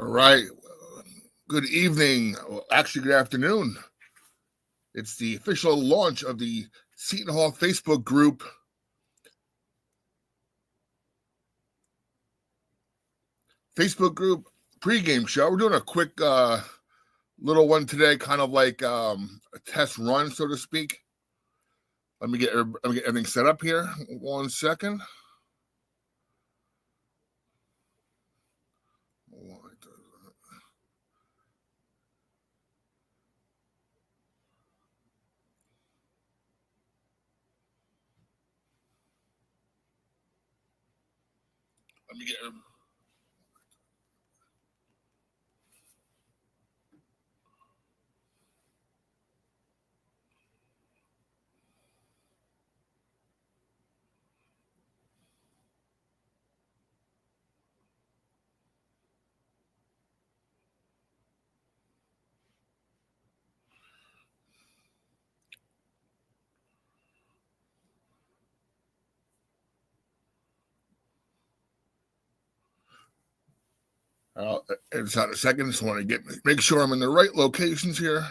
All right. Good evening. Well, actually, good afternoon. It's the official launch of the Seton Hall Facebook group. Facebook group pregame show. We're doing a quick little one today, kind of like a test run, so to speak. Let me get everything set up here. 1 second. Let me get. It's not a second. Just want to make sure I'm in the right locations here.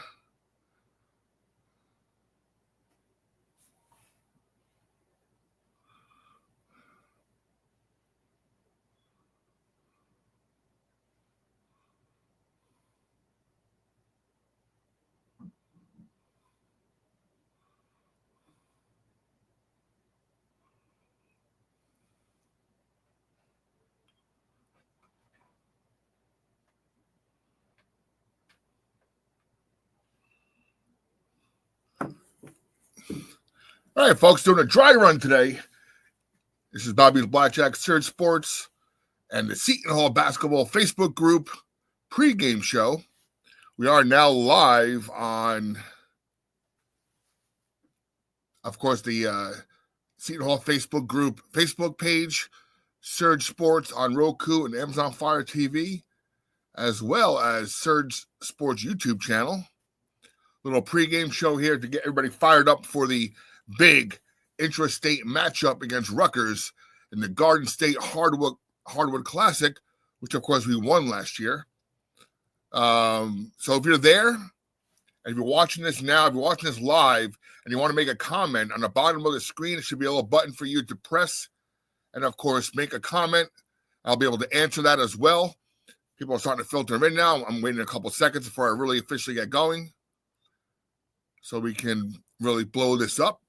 All right, folks, doing a dry run today. This is Bobby Blackjack, Surge Sports, and the Seton Hall Basketball Facebook group pregame show. We are now live on, of course, the Seton Hall Facebook group Facebook page, Surge Sports on Roku and Amazon Fire TV, as well as Surge Sports YouTube channel. Little pregame show here to get everybody fired up for the big intrastate matchup against Rutgers in the Garden State Hardwood Classic, which of course we won last year. So if you're there, and if you're watching this now, if you're watching this live, and you want to make a comment, on the bottom of the screen, it should be a little button for you to press, and of course, make a comment. I'll be able to answer that as well. People are starting to filter them in now. I'm waiting a couple seconds before I really officially get going, so we can really blow this up.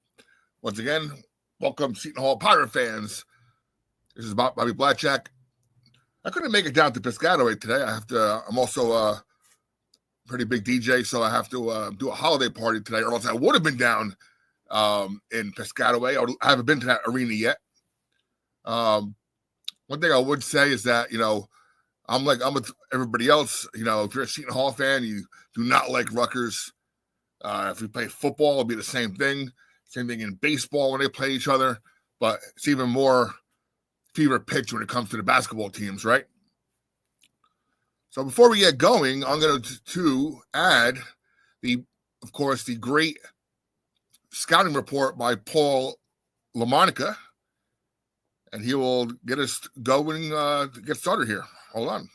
Once again, welcome Seton Hall Pirate fans. This is Bobby Blackjack. I couldn't make it down to Piscataway today. I'm also a pretty big DJ, so I have to do a holiday party today, or else I would have been down in Piscataway. I haven't been to that arena yet. One thing I would say is that, I'm with everybody else. If you're a Seton Hall fan, you do not like Rutgers. If we play football, it'll be the same thing. Same thing in baseball when they play each other, but it's even more fever pitch when it comes to the basketball teams, right? So before we get going, I'm going to add of course, the great scouting report by Paul LaMonica, and he will get us going to get started here. Hold on.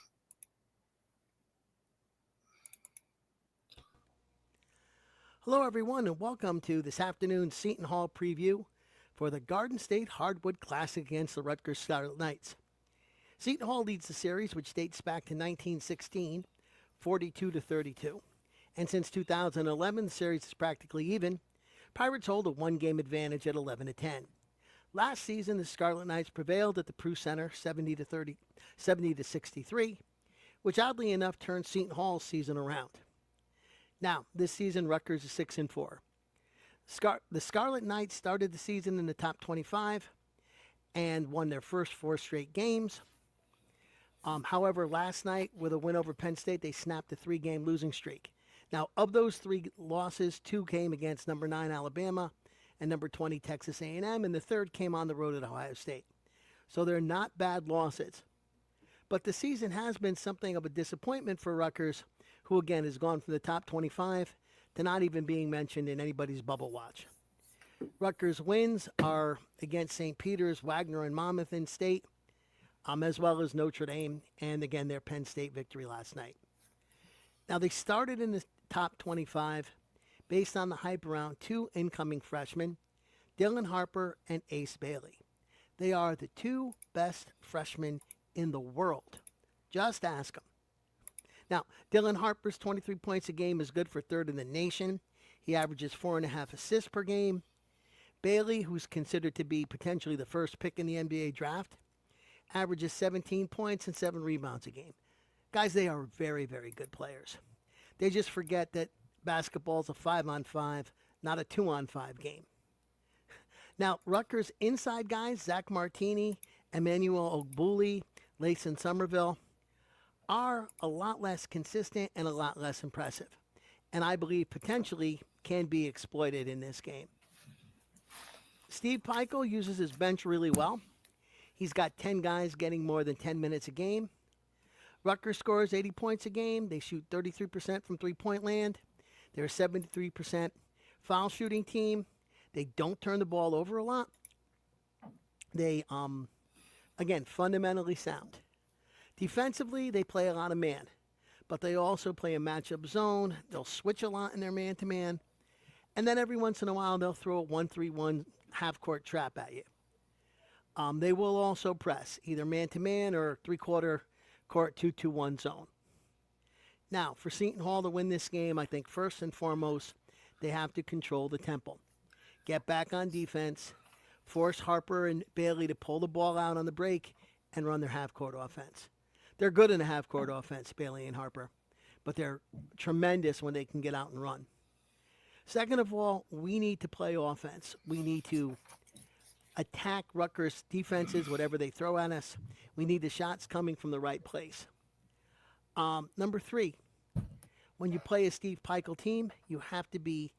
Hello, everyone, and welcome to this afternoon's Seton Hall preview for the Garden State Hardwood Classic against the Rutgers Scarlet Knights. Seton Hall leads the series, which dates back to 1916, 42-32. And since 2011, the series is practically even. Pirates hold a one-game advantage at 11-10. Last season, the Scarlet Knights prevailed at the Prue Center 70-63, which oddly enough turned Seton Hall's season around. Now, this season, Rutgers is 6-4. The Scarlet Knights started the season in the top 25 and won their first 4 straight games. However, last night, with a win over Penn State, they snapped a 3-game losing streak. Now, of those 3 losses, 2 came against number 9 Alabama and number 20 Texas A&M, and the third came on the road at Ohio State. So they're not bad losses. But the season has been something of a disappointment for Rutgers, who again has gone from the top 25 to not even being mentioned in anybody's bubble watch. Rutgers' wins are against St. Peter's, Wagner, and Monmouth in state. as well as Notre Dame, and again, their Penn State victory last night. Now, they started in the top 25 based on the hype around two incoming freshmen, Dylan Harper and Ace Bailey. They are the two best freshmen in the world. Just ask them. Now, Dylan Harper's 23 points a game is good for third in the nation. He averages 4.5 assists per game. Bailey, who's considered to be potentially the first pick in the NBA draft, averages 17 points and 7 rebounds a game. Guys, they are very, very good players. They just forget that basketball's a 5-on-5, not a 2-on-5 game. Now, Rutgers inside guys, Zach Martini, Emmanuel Ogbuli, Layson Somerville, are a lot less consistent and a lot less impressive, and I believe potentially can be exploited in this game. Steve Pikiell uses his bench really well. He's got 10 guys getting more than 10 minutes a game. Rutgers scores 80 points a game. They shoot 33% from three-point land. They're a 73% foul shooting team. They don't turn the ball over a lot. They, again, fundamentally sound. Defensively, they play a lot of man, but they also play a matchup zone. They'll switch a lot in their man-to-man, and then every once in a while, they'll throw a 1-3-1 half-court trap at you. They will also press, either man-to-man or three-quarter court 2-2-1 zone. Now, for Seton Hall to win this game, I think first and foremost, they have to control the tempo. Get back on defense, force Harper and Bailey to pull the ball out on the break, and run their half-court offense. They're good in a half-court offense, Bailey and Harper, but they're tremendous when they can get out and run. Second of all, we need to play offense. We need to attack Rutgers' defenses, whatever they throw at us. We need the shots coming from the right place. Number 3, when you play a Steve Pikiell team, you have to be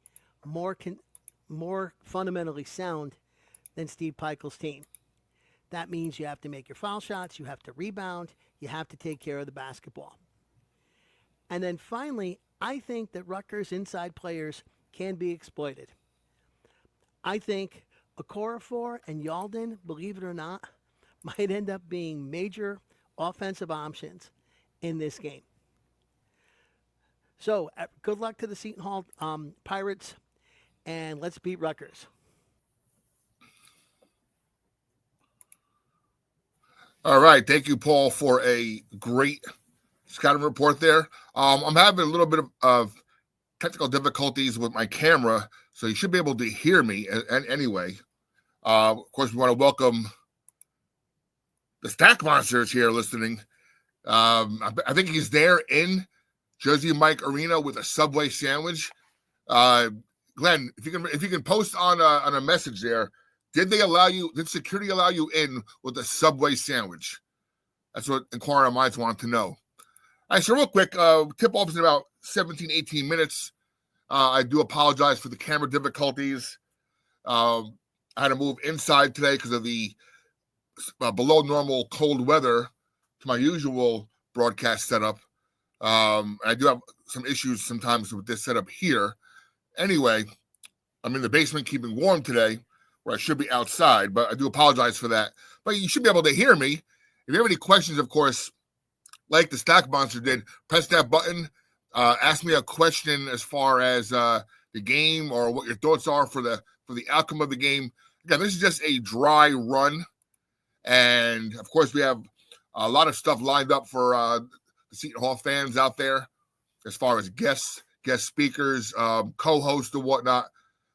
more fundamentally sound than Steve Pikiell's team. That means you have to make your foul shots, you have to rebound, you have to take care of the basketball. And then finally, I think that Rutgers' inside players can be exploited. I think Okorafor and Yalden, believe it or not, might end up being major offensive options in this game. So, good luck to the Seton Hall Pirates, and let's beat Rutgers. All right. Thank you, Paul, for a great scouting report there. I'm having a little bit of technical difficulties with my camera, so you should be able to hear me anyway. Of course, we want to welcome the Stack Monsters here listening. I think he's there in Jersey Mike Arena with a Subway sandwich. Glenn, if you can post on a message there, did security allow you in with a Subway sandwich? That's what inquiring minds want to know. All right, so real quick, tip-off is in about 17, 18 minutes. I do apologize for the camera difficulties. I had to move inside today because of the below normal cold weather to my usual broadcast setup. I do have some issues sometimes with this setup here. Anyway, I'm in the basement keeping warm today, where I should be outside, but I do apologize for that. But you should be able to hear me. If you have any questions, of course, like the Stack Monster did, press that button. Ask me a question as far as the game or what your thoughts are for the outcome of the game. Again, this is just a dry run. And, of course, we have a lot of stuff lined up for the Seton Hall fans out there as far as guest speakers, co-hosts and whatnot.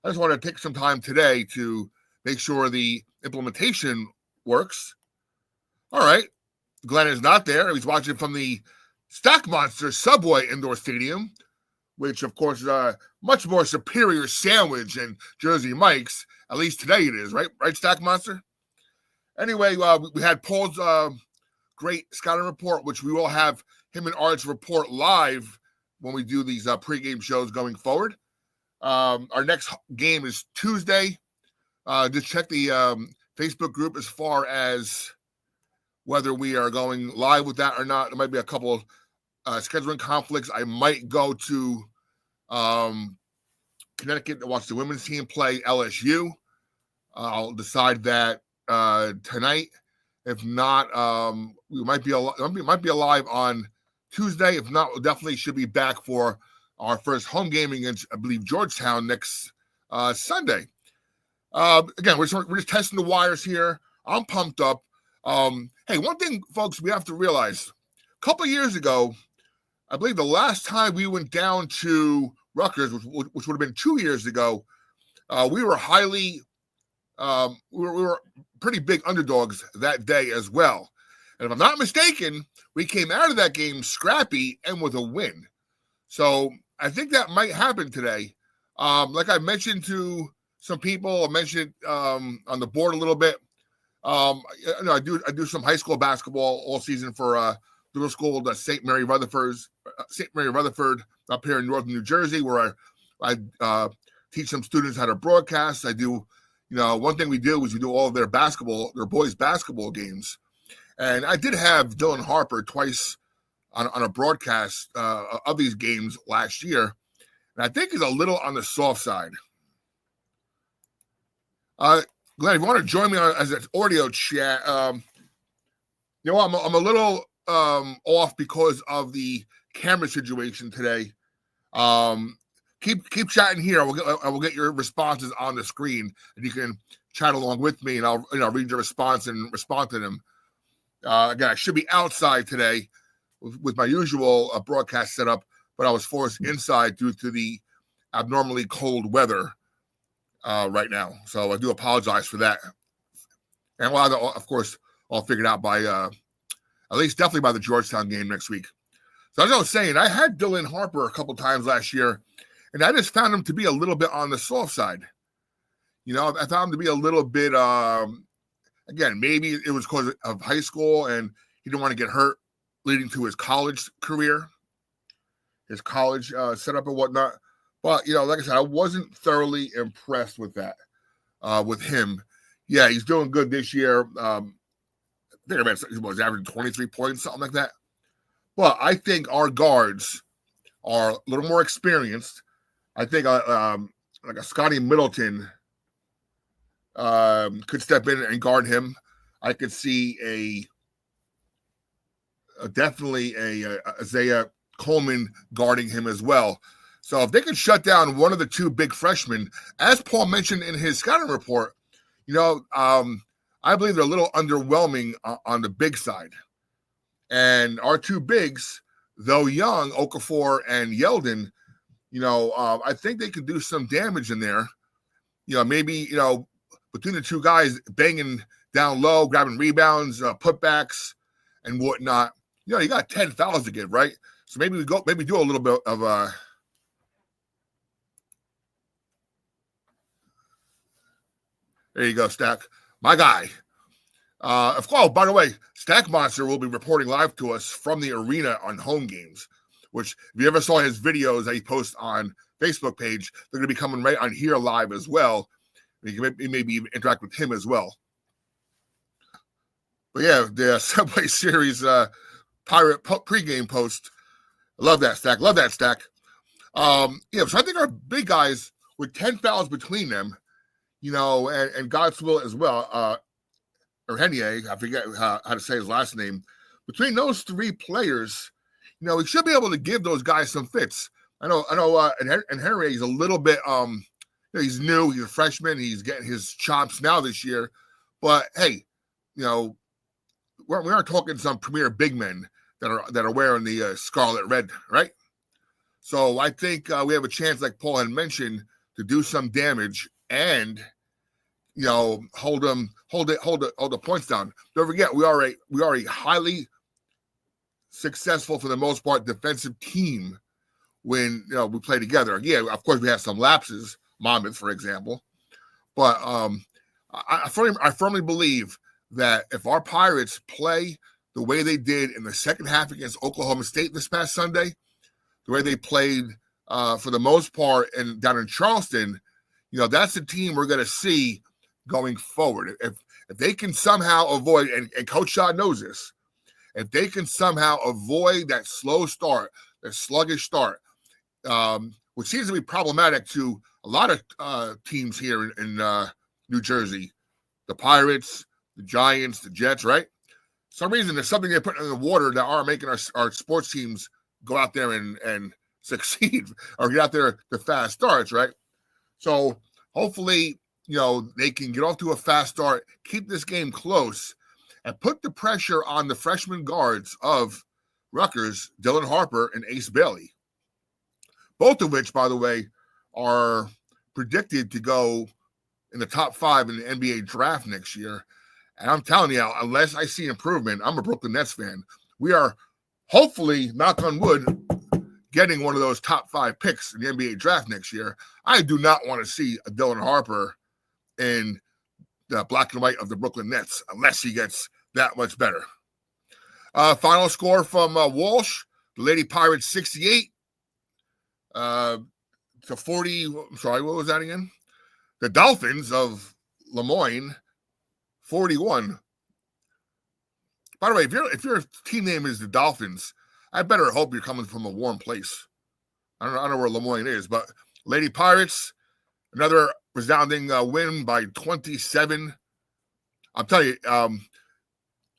I just want to take some time today to make sure the implementation works. All right. Glenn is not there. He's watching from the Stack Monster Subway Indoor Stadium, which, of course, is a much more superior sandwich than Jersey Mike's. At least today it is, right? Right, Stack Monster? Anyway, we had Paul's great scouting report, which we will have him and Art's report live when we do these pregame shows going forward. Our next game is Tuesday. Just check the Facebook group as far as whether we are going live with that or not. There might be a couple of scheduling conflicts. I might go to Connecticut to watch the women's team play LSU. I'll decide that tonight. If not, we might be alive on Tuesday. If not, we'll definitely should be back for our first home game against, I believe, Georgetown next Sunday. Again, we're just testing the waters here. I'm pumped up. Hey, one thing, folks, we have to realize, a couple of years ago, I believe the last time we went down to Rutgers, which would have been 2 years ago, we were we were pretty big underdogs that day as well. And if I'm not mistaken, we came out of that game scrappy and with a win. So I think that might happen today. Like I mentioned to some people, I mentioned on the board a little bit. I do some high school basketball all season for little school, the St. Mary Rutherford up here in northern New Jersey, where I teach some students how to broadcast. I do, one thing we do is we do all of their boys' basketball games. And I did have Dylan Harper twice on a broadcast of these games last year. And I think he's a little on the soft side. Glenn, if you want to join me as an audio chat, I'm a little off because of the camera situation today. Keep chatting here. I will get your responses on the screen, and you can chat along with me, and I'll read your response and respond to them. Again, I should be outside today with my usual broadcast setup, but I was forced inside due to the abnormally cold weather right now. So I do apologize for that. And we'll have, of course, all figured out by at least definitely by the Georgetown game next week. So as I was saying, I had Dylan Harper a couple times last year, and I just found him to be a little bit on the soft side. I found him to be a little bit, again, maybe it was because of high school and he didn't want to get hurt leading to his college career, his college setup and whatnot. But, like I said, I wasn't thoroughly impressed with that, with him. Yeah, he's doing good this year. I think he was averaging 23 points, something like that. But I think our guards are a little more experienced. I think like a Scotty Middleton could step in and guard him. I could see definitely a Isaiah Coleman guarding him as well. So if they can shut down one of the two big freshmen, as Paul mentioned in his scouting report, I believe they're a little underwhelming on the big side. And our two bigs, though young, Okafor and Yeldon, I think they could do some damage in there. Maybe, between the two guys banging down low, grabbing rebounds, putbacks, and whatnot. You got 10 fouls to give, right? So maybe do a little bit of there you go, Stack. My guy. Of course, by the way, Stack Monster will be reporting live to us from the arena on home games, which if you ever saw his videos that he posts on Facebook page, they're going to be coming right on here live as well. You can maybe even interact with him as well. But yeah, the Subway Series Pirate pregame post. Love that, Stack. So I think our big guys with 10 fouls between them, and God's will as well, or Henier, I forget how to say his last name. Between those three players, we should be able to give those guys some fits. I know, and Henry is a little bit, he's new, he's a freshman, he's getting his chops now this year. But hey, we aren't talking some premier big men that are wearing the scarlet red, right? So I think we have a chance, like Paul had mentioned, to do some damage and hold the points down. Don't forget, we are a highly successful, for the most part, defensive team when we play together. Yeah, of course we have some lapses, Monmouth, for example, but I firmly believe that if our Pirates play the way they did in the second half against Oklahoma State this past Sunday, the way they played for the most part and down in Charleston, that's the team we're going to see going forward. If they can somehow avoid, and Coach Shaw knows this, if they can somehow avoid that slow start, that sluggish start, which seems to be problematic to a lot of teams here in New Jersey, the Pirates, the Giants, the Jets, right? some reason there's something they're putting in the water that are making our sports teams go out there and succeed or get out there to fast starts, right? So hopefully, they can get off to a fast start, keep this game close, and put the pressure on the freshman guards of Rutgers, Dylan Harper and Ace Bailey. Both of which, by the way, are predicted to go in the top 5 in the NBA draft next year. And I'm telling you, unless I see improvement, I'm a Brooklyn Nets fan. We are hopefully, knock on wood, getting one of those top 5 picks in the NBA draft next year. I do not want to see a Dylan Harper in the black and white of the Brooklyn Nets unless he gets that much better. Final score from Walsh, the Lady Pirates 68 to 40. Sorry, what was that again? The Dolphins of Lemoyne 41. By the way, if your team name is the Dolphins, I better hope you're coming from a warm place. I don't know where Lemoyne is, but Lady Pirates, another resounding win by 27. I'm telling you,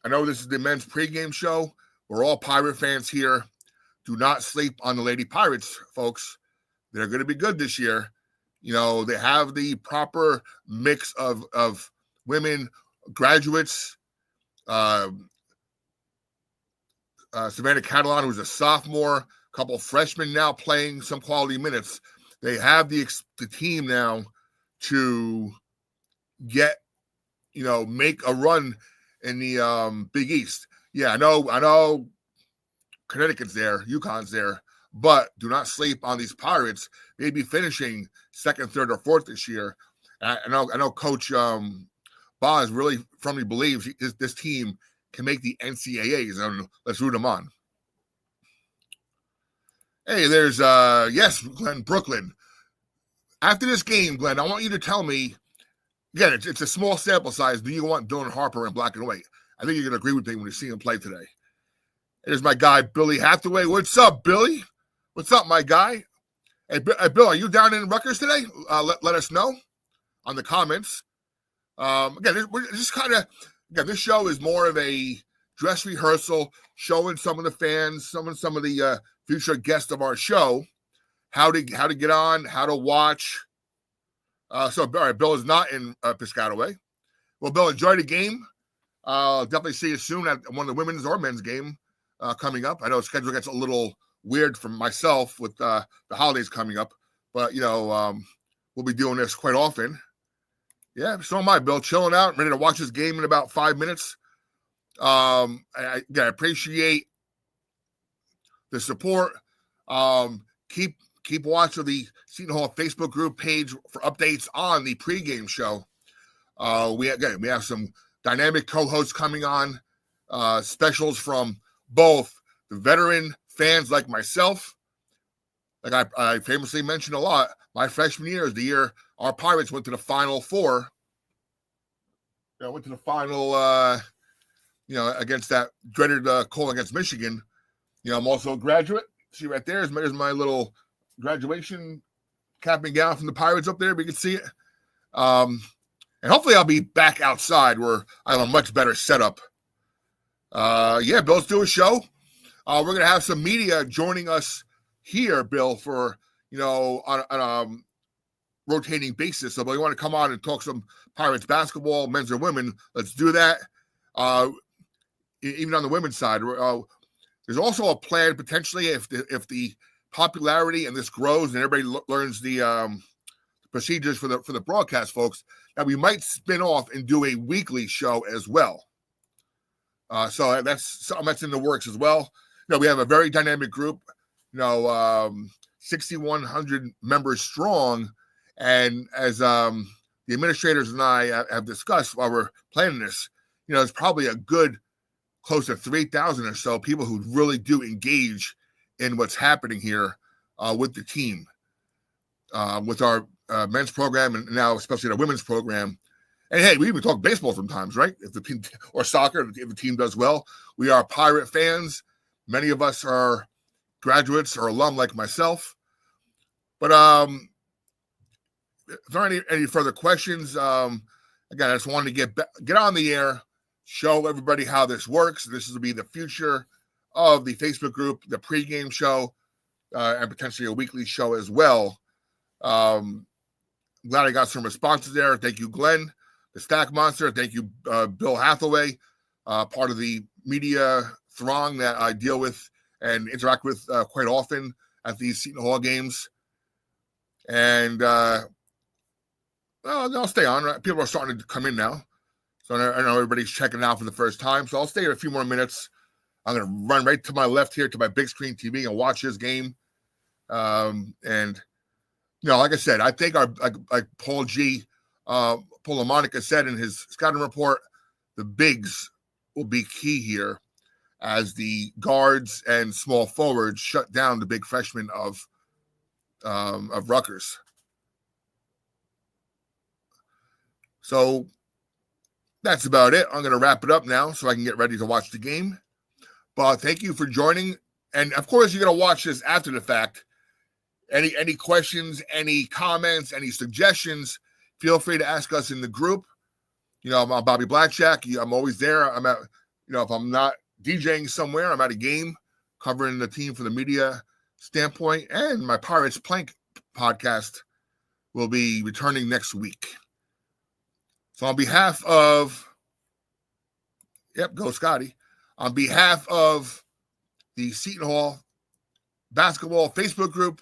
I know this is the men's pregame show. We're all Pirate fans here. Do not sleep on the Lady Pirates, folks. They're going to be good this year. They have the proper mix of women graduates. Savannah Catalan, who's a sophomore, a couple of freshmen now playing some quality minutes. They have the team now to get, make a run in the Big East. Yeah, I know Connecticut's there, UConn's there, but do not sleep on these Pirates. They'd be finishing 2nd, 3rd, or 4th this year. I know Coach Boz really firmly believes this team can make the NCAAs, and let's root them on. Hey, there's, yes, Glenn, Brooklyn. After this game, Glenn, I want you to tell me, again, it's a small sample size. Do you want Dylan Harper in black and white? I think you're going to agree with me when you see him play today. There's my guy, Billy Hathaway. What's up, Billy? What's up, my guy? Hey, Bill, are you down in Rutgers today? Let us know on the comments. Again, we're just kind of, this show is more of a dress rehearsal, showing some of the fans, some of the future guests of our show, how to get on, how to watch. So, all right, Bill is not in Piscataway. Well, Bill, enjoy the game. Definitely see you soon at one of the women's or men's game coming up. I know the schedule gets a little weird for myself with the holidays coming up, but, we'll be doing this quite often. Yeah, so am I, Bill. Chilling out, ready to watch this game in about 5 minutes. I appreciate the support. Keep watching the Seton Hall Facebook group page for updates on the pregame show. We have some dynamic co-hosts coming on, specials from both the veteran fans like myself. Like I famously mentioned a lot, my freshman year is the year our Pirates went to the Final Four. Went to the final, against that dreaded call against Michigan. I'm also a graduate. See right there's my little graduation cap and gown from the Pirates up there, but you can see it. And hopefully I'll be back outside where I have a much better setup. Bill's doing a show. We're going to have some media joining us here, Bill, for, on a rotating basis. So if you want to come on and talk some Pirates basketball, men's or women, let's do that. Even on the women's side, there's also a plan potentially if the popularity and this grows and everybody learns the procedures for the broadcast folks, that we might spin off and do a weekly show as well. So that's something that's in the works as well. We have a very dynamic group, 6,100 members strong. And as the administrators and I have discussed while we're planning this, it's probably a good close to 3,000 or so people who really do engage in what's happening here with the team, with our men's program and now especially the women's program. And hey, we even talk baseball sometimes, right? If the team or soccer, if the team does well, we are Pirate fans. Many of us are graduates or alum like myself. But if there are any further questions, again, I just wanted to get on the air, show everybody how this works. This will be the future of the Facebook group, the pregame show, and potentially a weekly show as well. Glad I got some responses there. Thank you, Glenn, the Stack Monster. Thank you, Bill Hathaway, part of the media throng that I deal with and interact with quite often at these Seton Hall games. And I'll stay on. People are starting to come in now. So I know everybody's checking out for the first time. So I'll stay here a few more minutes. I'm going to run right to my left here to my big screen TV and watch this game. And, like I said, I think like Paul LaMonica said in his scouting report, the bigs will be key here as the guards and small forwards shut down the big freshmen of Rutgers. So that's about it. I'm going to wrap it up now so I can get ready to watch the game. But thank you for joining. And, of course, you're going to watch this after the fact. Any questions, any comments, any suggestions, feel free to ask us in the group. I'm Bobby Blackjack. I'm always there. I'm at, if I'm not DJing somewhere, I'm at a game covering the team from the media standpoint. And my Pirates Plank podcast will be returning next week. So on behalf of, go Scotty, on behalf of the Seton Hall basketball Facebook group,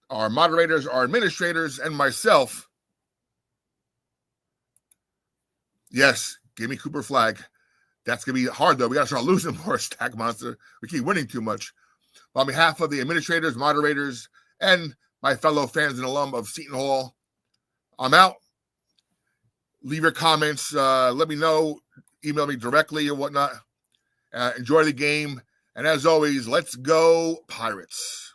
our moderators, our administrators, and myself, yes, give me Cooper flag. That's going to be hard, though. We got to start losing more, Stack Monster. We keep winning too much. On behalf of the administrators, moderators, and my fellow fans and alum of Seton Hall, I'm out. Leave your comments. Let me know. Email me directly or whatnot. Enjoy the game. And as always, let's go Pirates.